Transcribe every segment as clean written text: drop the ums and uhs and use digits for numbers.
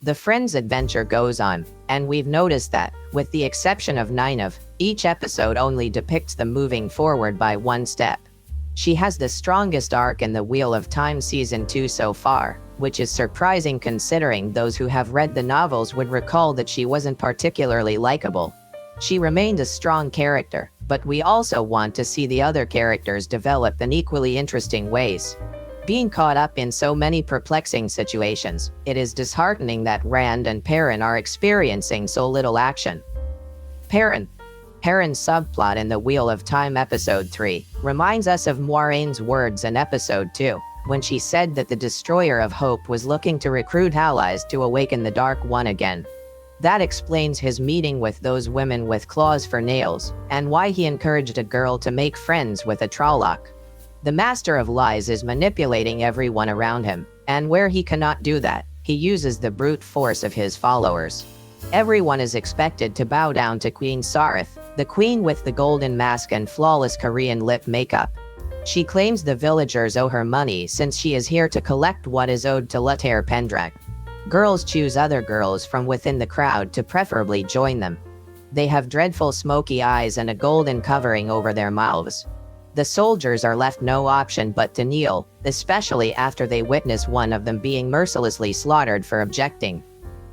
The friends' adventure goes on, and we've noticed that, with the exception of Nynaeve, each episode only depicts them moving forward by one step. She has the strongest arc in the Wheel of Time Season 2 so far, which is surprising considering those who have read the novels would recall that she wasn't particularly likable. She remained a strong character, but we also want to see the other characters develop in equally interesting ways. Being caught up in so many perplexing situations, it is disheartening that Rand and Perrin are experiencing so little action. Perrin's subplot in the Wheel of Time Episode 3 reminds us of Moiraine's words in Episode 2, when she said that the Destroyer of Hope was looking to recruit allies to awaken the Dark One again. That explains his meeting with those women with claws for nails, and why he encouraged a girl to make friends with a Trolloc. The Master of Lies is manipulating everyone around him, and where he cannot do that, he uses the brute force of his followers. Everyone is expected to bow down to Queen Sareth, the queen with the golden mask and flawless Korean lip makeup. She claims the villagers owe her money since she is here to collect what is owed to Lutair Pendrag. Girls choose other girls from within the crowd to preferably join them. They have dreadful smoky eyes and a golden covering over their mouths. The soldiers are left no option but to kneel, especially after they witness one of them being mercilessly slaughtered for objecting.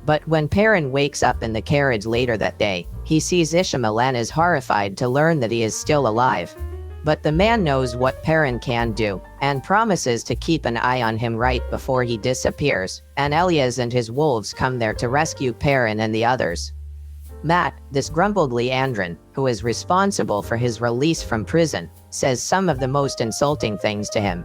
But when Perrin wakes up in the carriage later that day, he sees Ishamael and is horrified to learn that he is still alive. But the man knows what Perrin can do, and promises to keep an eye on him right before he disappears, and Elias and his wolves come there to rescue Perrin and the others. Mat, this grumbled Liandrin, who is responsible for his release from prison, says some of the most insulting things to him.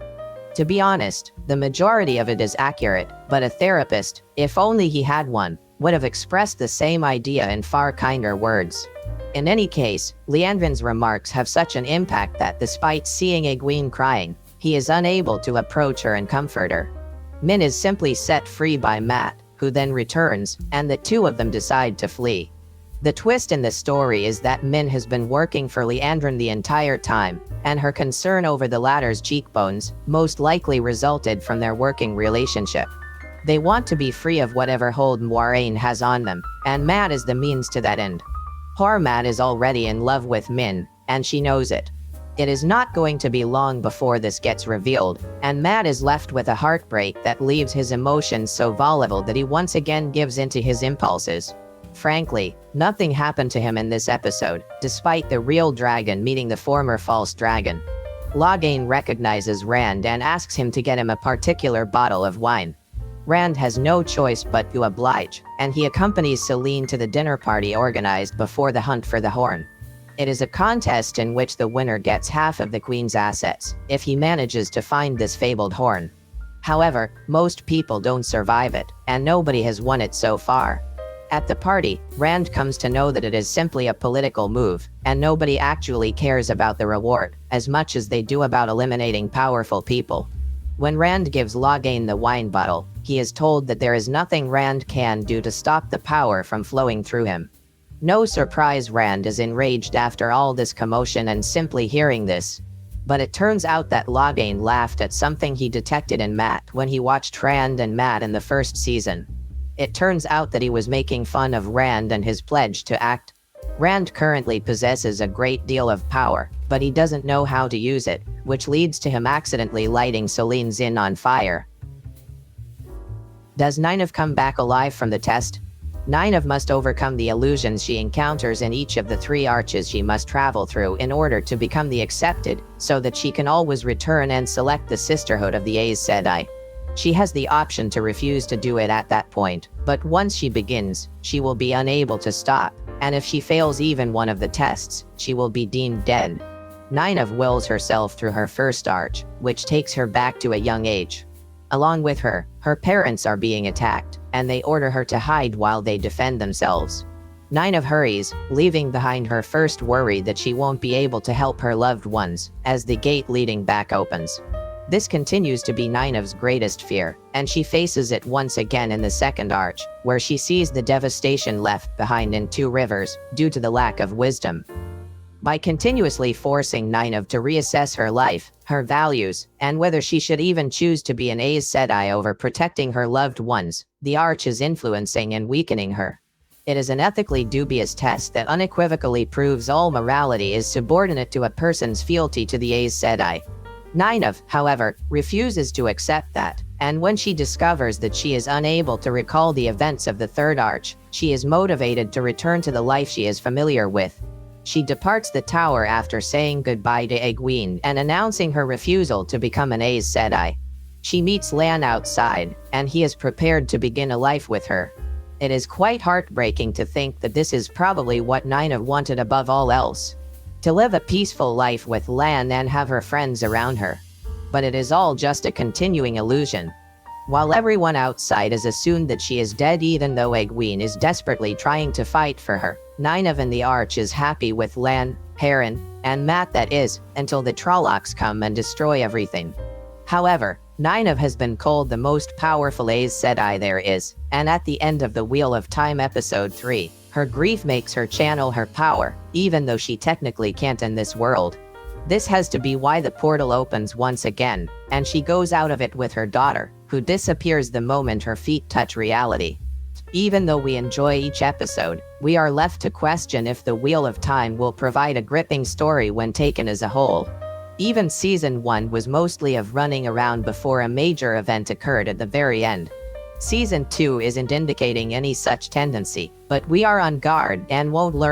To be honest, the majority of it is accurate, but a therapist, if only he had one, would have expressed the same idea in far kinder words. In any case, Liandrin's remarks have such an impact that despite seeing Egwene crying, he is unable to approach her and comfort her. Min is simply set free by Mat, who then returns, and the two of them decide to flee. The twist in the story is that Min has been working for Liandrin the entire time, and her concern over the latter's cheekbones most likely resulted from their working relationship. They want to be free of whatever hold Moiraine has on them, and Mat is the means to that end. Poor Mat is already in love with Min, and she knows it. It is not going to be long before this gets revealed, and Mat is left with a heartbreak that leaves his emotions so volatile that he once again gives into his impulses. Frankly, nothing happened to him in this episode, despite the real dragon meeting the former false dragon. Logain recognizes Rand and asks him to get him a particular bottle of wine. Rand has no choice but to oblige, and he accompanies Selene to the dinner party organized before the hunt for the horn. It is a contest in which the winner gets half of the queen's assets, if he manages to find this fabled horn. However, most people don't survive it, and nobody has won it so far. At the party, Rand comes to know that it is simply a political move, and nobody actually cares about the reward, as much as they do about eliminating powerful people. When Rand gives Logain the wine bottle, he is told that there is nothing Rand can do to stop the power from flowing through him. No surprise Rand is enraged after all this commotion and simply hearing this. But it turns out that Logain laughed at something he detected in Mat when he watched Rand and Mat in the first season. It turns out that he was making fun of Rand and his pledge to act. Rand currently possesses a great deal of power, but he doesn't know how to use it, which leads to him accidentally lighting Selene's inn on fire. Does Nynaeve come back alive from the test? Nynaeve must overcome the illusions she encounters in each of the 3 arches she must travel through in order to become the Accepted, so that she can always return and select the Sisterhood of the Aes Sedai. She has the option to refuse to do it at that point, but once she begins, she will be unable to stop, and if she fails even one of the tests, she will be deemed dead. Nynaeve wills herself through her first arch, which takes her back to a young age. Along with her, her parents are being attacked, and they order her to hide while they defend themselves. Nynaeve hurries, leaving behind her first worry that she won't be able to help her loved ones, as the gate leading back opens. This continues to be Nynaeve's greatest fear, and she faces it once again in the second arch, where she sees the devastation left behind in 2 rivers, due to the lack of wisdom. by continuously forcing Nynaeve to reassess her life, her values, and whether she should even choose to be an Aes Sedai over protecting her loved ones. The Arch is influencing and weakening her. It is an ethically dubious test that unequivocally proves all morality is subordinate to a person's fealty to the Aes Sedai. Nynaeve, however, refuses to accept that, and when she discovers that she is unable to recall the events of the Third Arch, she is motivated to return to the life she is familiar with. She departs the tower after saying goodbye to Egwene and announcing her refusal to become an Aes Sedai. She meets Lan outside, and he is prepared to begin a life with her. It is quite heartbreaking to think that this is probably what Nynaeve wanted above all else. To live a peaceful life with Lan and have her friends around her. But it is all just a continuing illusion. While everyone outside has assumed that she is dead even though Egwene is desperately trying to fight for her, Nynaeve and the Arch is happy with Lan, Perrin, and Mat, that is, until the Trollocs come and destroy everything. However, Nynaeve has been called the most powerful Aes Sedai there is, and at the end of the Wheel of Time episode 3, her grief makes her channel her power, even though she technically can't in this world. This has to be why the portal opens once again, and she goes out of it with her daughter, who disappears the moment her feet touch reality. Even though we enjoy each episode, we are left to question if the Wheel of Time will provide a gripping story when taken as a whole. Even Season 1 was mostly of running around before a major event occurred at the very end. Season 2 isn't indicating any such tendency, but we are on guard and won't learn